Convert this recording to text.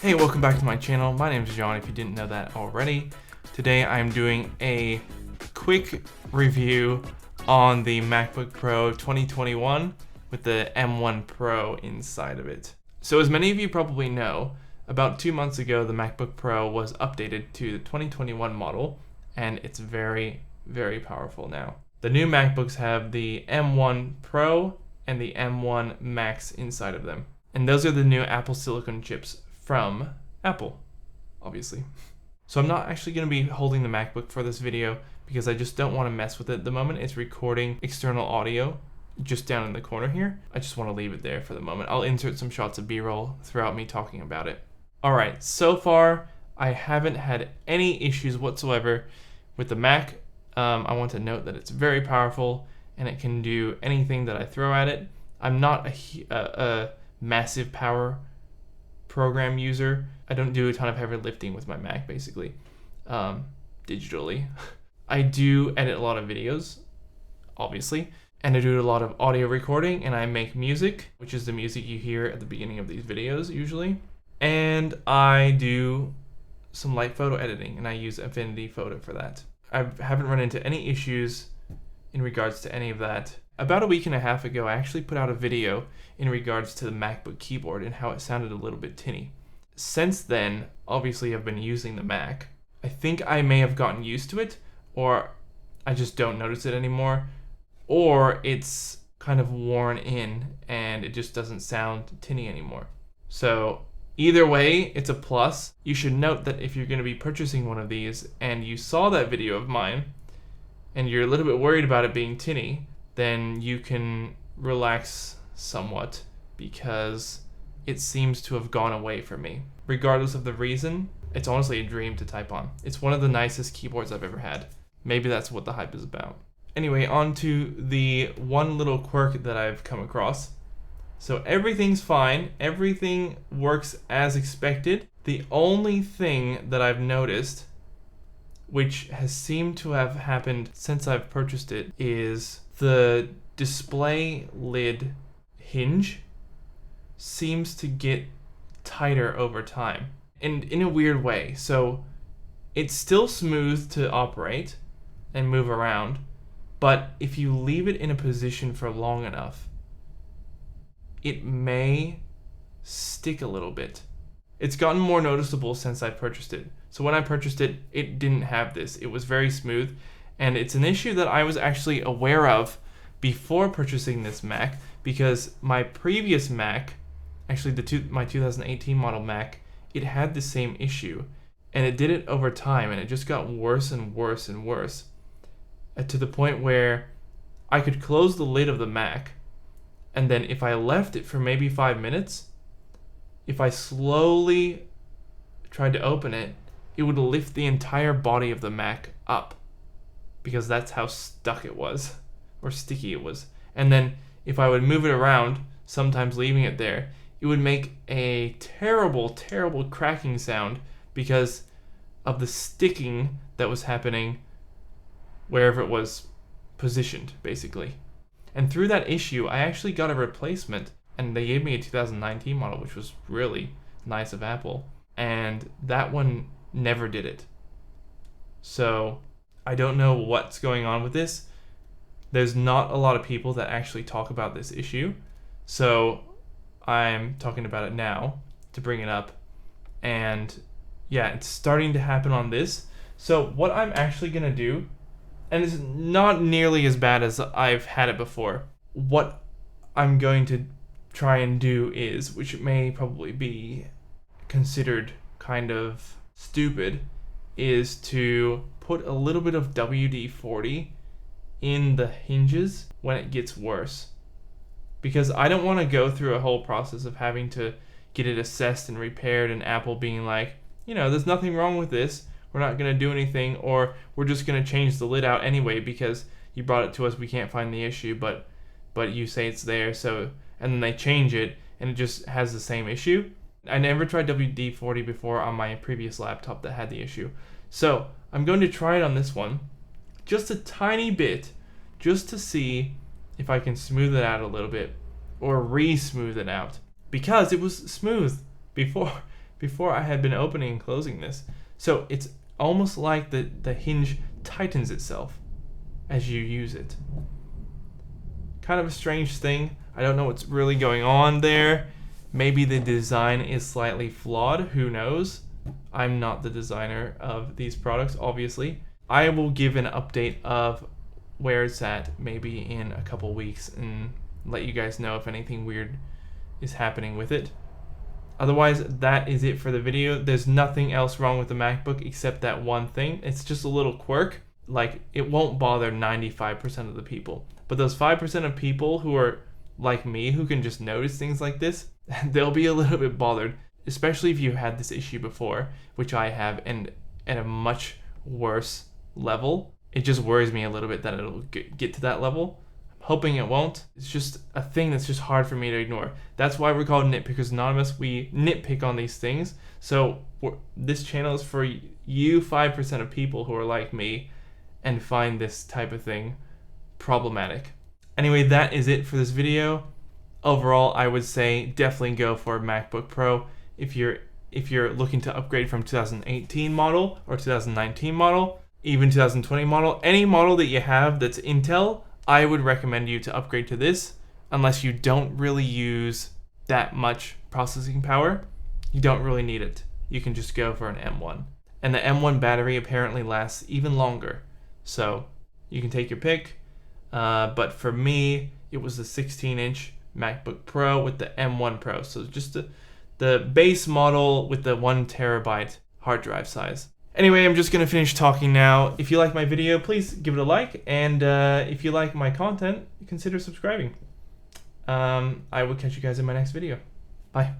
Hey, welcome back to my channel. My name is John, if you didn't know that already. Today I'm doing a quick review on the MacBook Pro 2021 with the M1 Pro inside of it. So as many of you probably know, about 2 months ago the MacBook Pro was updated to the 2021 model, and it's very, very powerful now. The new MacBooks have the M1 Pro and the M1 Max inside of them. And those are the new Apple Silicon chips from Apple, obviously. So I'm not actually going to be holding the MacBook for this video because I just don't want to mess with it at the moment. It's recording external audio just down in the corner here. I just want to leave it there for the moment. I'll insert some shots of B-roll throughout me talking about it. Alright, so far I haven't had any issues whatsoever with the Mac. I want to note that it's very powerful and it can do anything that I throw at it. I'm not a massive power program user. I don't do a ton of heavy lifting with my Mac, basically, digitally. I do edit a lot of videos, obviously, and I do a lot of audio recording, and I make music, which is the music you hear at the beginning of these videos, usually. And I do some light photo editing, and I use Affinity Photo for that. I haven't run into any issues in regards to any of that. About a week and a half ago, I actually put out a video in regards to the MacBook keyboard and how it sounded a little bit tinny. Since then, obviously I've been using the Mac. I think I may have gotten used to it, or I just don't notice it anymore, or it's kind of worn in and it just doesn't sound tinny anymore. So either way, it's a plus. You should note that if you're going to be purchasing one of these and you saw that video of mine and you're a little bit worried about it being tinny, then you can relax somewhat because it seems to have gone away for me. Regardless of the reason, it's honestly a dream to type on. It's one of the nicest keyboards I've ever had. Maybe that's what the hype is about. Anyway, on to the one little quirk that I've come across. So everything's fine. Everything works as expected. The only thing that I've noticed, which has seemed to have happened since I've purchased it, is the display lid hinge seems to get tighter over time, and in a weird way. So it's still smooth to operate and move around, but if you leave it in a position for long enough, it may stick a little bit. It's gotten more noticeable since I purchased it. So when I purchased it, it didn't have this. It was very smooth, and it's an issue that I was actually aware of before purchasing this Mac, because my previous Mac, actually my 2018 model Mac, it had the same issue, and it did it over time, and it just got worse and worse and worse, to the point where I could close the lid of the Mac, and then if I left it for maybe 5 minutes, if I slowly tried to open it, it would lift the entire body of the Mac up, because that's how stuck it was, or sticky it was. And then if I would move it around, sometimes leaving it there, it would make a terrible, terrible cracking sound because of the sticking that was happening wherever it was positioned, basically. And through that issue, I actually got a replacement, and they gave me a 2019 model, which was really nice of Apple, and that one never did it. So I don't know what's going on with this. There's not a lot of people that actually talk about this issue, so I'm talking about it now to bring it up. And yeah, it's starting to happen on this. So what I'm actually gonna do, and it's not nearly as bad as I've had it before, what I'm going to try and do is, which may probably be considered kind of stupid, is to put a little bit of WD-40 in the hinges when it gets worse, because I don't want to go through a whole process of having to get it assessed and repaired, and Apple being like, you know, there's nothing wrong with this, we're not going to do anything, or we're just going to change the lid out anyway because you brought it to us, we can't find the issue, but you say it's there, so, and then they change it and it just has the same issue. I never tried WD-40 before on my previous laptop that had the issue, so I'm going to try it on this one just a tiny bit, just to see if I can smooth it out a little bit, or re-smooth it out, because it was smooth before before I had been opening and closing this. So it's almost like the hinge tightens itself as you use it. Kind of a strange thing. I don't know what's really going on there. Maybe the design is slightly flawed, who knows? I'm not the designer of these products, obviously. I will give an update of where it's at maybe in a couple weeks and let you guys know if anything weird is happening with it. Otherwise, that is it for the video. There's nothing else wrong with the MacBook except that one thing. It's just a little quirk. Like, it won't bother 95% of the people. But those 5% of people who are like me, who can just notice things like this, they'll be a little bit bothered, especially if you had this issue before, which I have, and at a much worse level. It just worries me a little bit that it'll get to that level. I'm hoping it won't. It's just a thing that's just hard for me to ignore. That's why we're called Nitpickers Anonymous. We nitpick on these things. So this channel is for you 5% of people who are like me and find this type of thing problematic. Anyway, that is it for this video. Overall, I would say definitely go for a MacBook Pro if you're looking to upgrade from 2018 model or 2019 model, even 2020 model. Any model that you have that's Intel, I would recommend you to upgrade to this, unless you don't really use that much processing power. You don't really need it. You can just go for an M1. And the M1 battery apparently lasts even longer. So you can take your pick. But for me, it was the 16-inch MacBook Pro with the M1 Pro. So just the base model with the 1 terabyte hard drive size. Anyway, I'm just going to finish talking now. If you like my video, please give it a like. And if you like my content, consider subscribing. I will catch you guys in my next video. Bye.